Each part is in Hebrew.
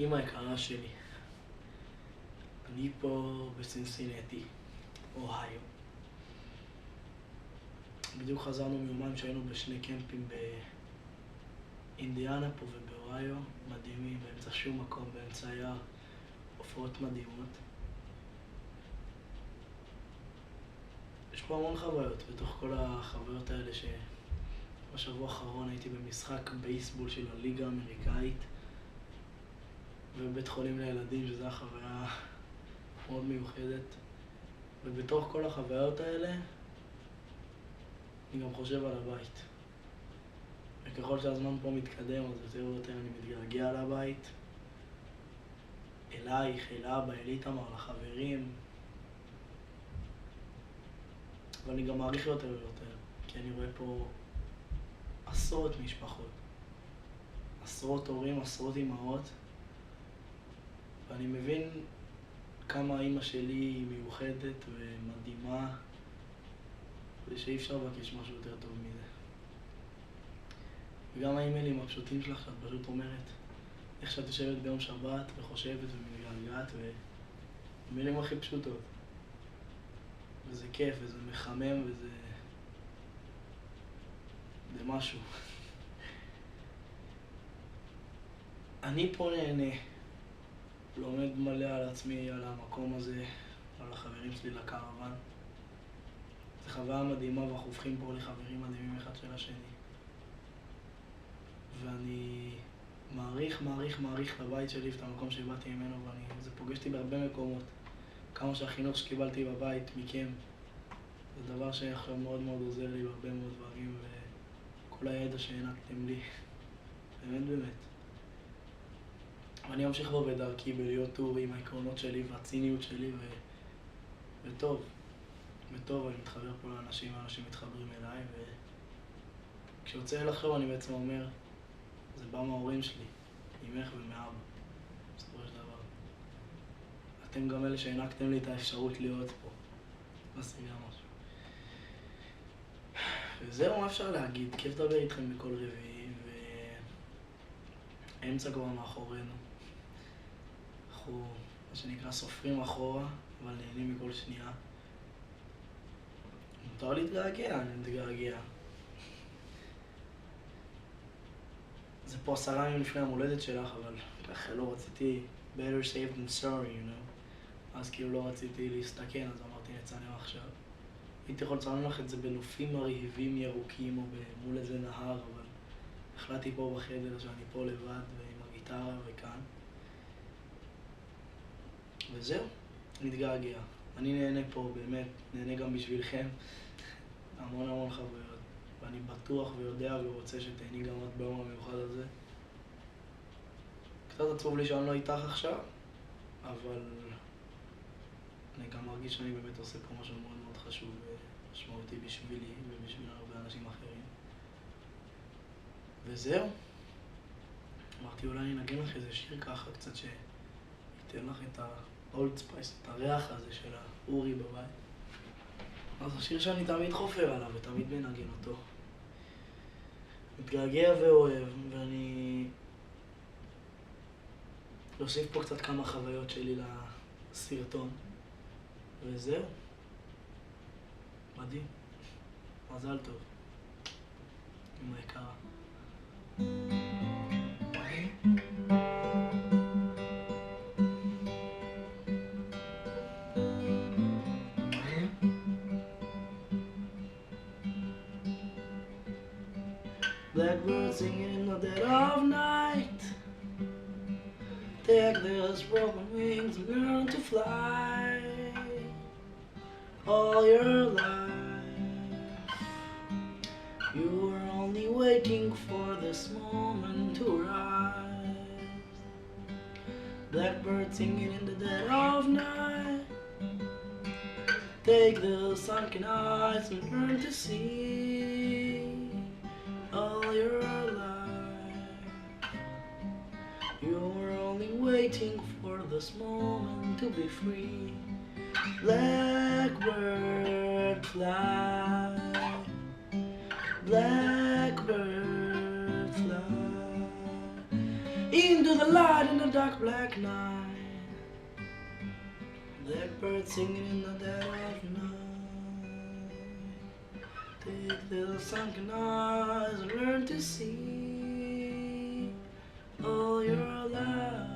אמא יקרה שלי, אני פה בסינסינטי, אוהיו. בדיוק חזרנו מיומיים שהיינו בשני קמפים באינדיאנה פה ובאוהיו, מדהימים, באמצע שום מקום, באמצע היער, הופעות מדהימות. יש פה המון חוויות, בתוך כל החוויות האלה שבשבוע האחרון הייתי במשחק בייסבול של הליגה האמריקאית ובבית חולים לילדים, שזו החוויה מאוד מיוחדת. ובתוך כל החוויות האלה אני גם חושב על הבית. וככל שהזמן פה מתקדם, אז יותר ויותר אני מתגעגע לבית. אלייך, אל אבא, אל איתמר, לחברים. ואני גם מעריך יותר ויותר, כי אני רואה פה עשרות משפחות, עשרות הורים, עשרות אמהות, ואני מבין כמה אמא שלי היא מיוחדת ומדהימה, ושאי אפשר לבקש משהו יותר טוב מזה. וגם האימיילים הפשוטים שלך, שאת פשוט אומרת איך שאת יושבת ביום שבת וחושבת ומתגעגעת, ומילים הכי פשוטות. וזה כיף, וזה מחמם, וזה משהו. אני פה נהנה, לומד מלא על עצמי, על המקום הזה, על החברים שלי לקרוון. זו חוויה מדהימה, ואנחנו הופכים פה לחברים מדהימים אחד של השני. ואני מעריך לבית שלי ואת המקום שבאתי ממנו, וזה פוגש אותי בהרבה מקומות. כמה שהחינוך שקיבלתי בבית מכם, זה דבר שעכשיו מאוד מאוד עוזר לי בהרבה מאוד דברים, וכל הידע שהענקתם לי, באמת. ואני אמשיך בו בדרכי, בלהיות טורי עם העקרונות שלי והציניות שלי, וטוב, אני מתחבר פה לאנשים, האנשים מתחברים אליי, וכשיוצא לי לחשוב אני בעצם אומר, זה בא מההורים שלי, ממך ומאבא, בסופו של דבר. אתם גם אלה שהענקתם לי את האפשרות להיות פה. משיגה משהו. וזהו, מה אפשר להגיד? כיף לדבר איתכם בכל רביעי, ואמצע כבר מאחורינו. אנחנו, מה שנקרא, סופרים אחורה, אבל נהנים מכל שנייה. מותר להתגעגע, אני מתגעגע. זה פה 10 ימים לפני המולדת שלך, אבל ככה לא רציתי better safe than sorry, you know. אז כאילו לא רציתי להסתכן, אז אמרתי נצלם עכשיו. הייתי יכול לצלם לך את זה בנופים מרהיבים ירוקים או מול איזה נהר, אבל החלטתי פה בחדר שאני פה לבד ועם הגיטרה וכאן. וזהו, נתגעגע. אני נהנה פה, באמת, נהנה גם בשבילכם. המון חוויות. ואני בטוח ויודע ורוצה שתהני גם את ביום המיוחד הזה. קצת עצוב לי שאני לא איתך עכשיו, אבל אני גם מרגיש שאני באמת עושה פה משהו מאוד מאוד חשוב ומשמעותי בשבילי ובשביל הרבה אנשים אחרים. וזהו. אמרתי אולי אני אנגן לך איזה שיר ככה קצת שייתן לך את ה-old spice, את הריח הזה של האורי בבית. אז השיר שאני תמיד חופר עליו ותמיד מנגן אותו. מתגעגע ואוהב, ואני אוסיף פה קצת כמה חוויות שלי לסרטון. וזהו. מדהים. מזל טוב. אמא יקרה. Blackbird singing in the dead of night. Take those broken wings and learn to fly. All your life you were only waiting for this moment to rise. Blackbird singing in the dead of night. Take the sunken eyes and learn to see. All your life you were only waiting for this moment to be free. Blackbird fly, blackbird fly. into the light in the dark black night. Blackbird singing in the dead of night. Take the sunken eyes and learn to see. Oh, you're alive.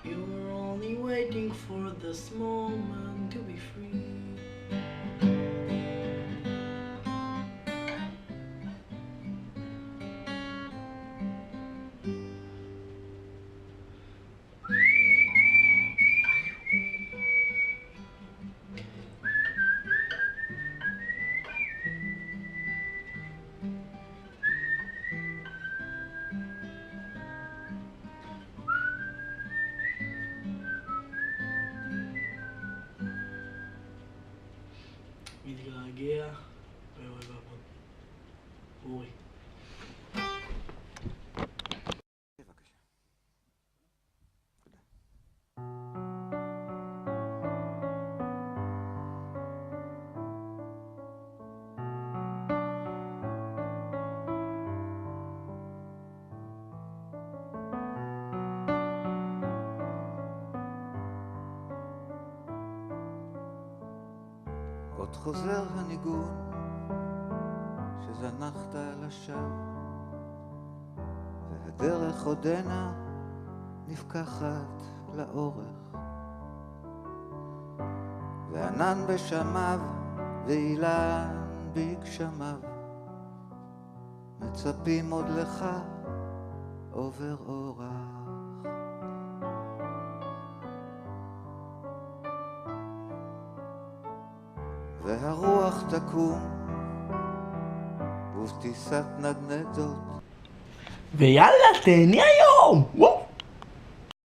You're only waiting for this moment to be free. מתגעגע ואוהב לעבוד. אורי. בבקשה. תודה. עוד חוזר הניגון שזנחת על השם, והדרך עודנה נפקחת לאורך, וענן בשמיו ואילן בגשמיו מצפים עוד לך עובר אורח. והרוח תקום ובטיסת נדנדות ויאללה, תהני היום! וואו!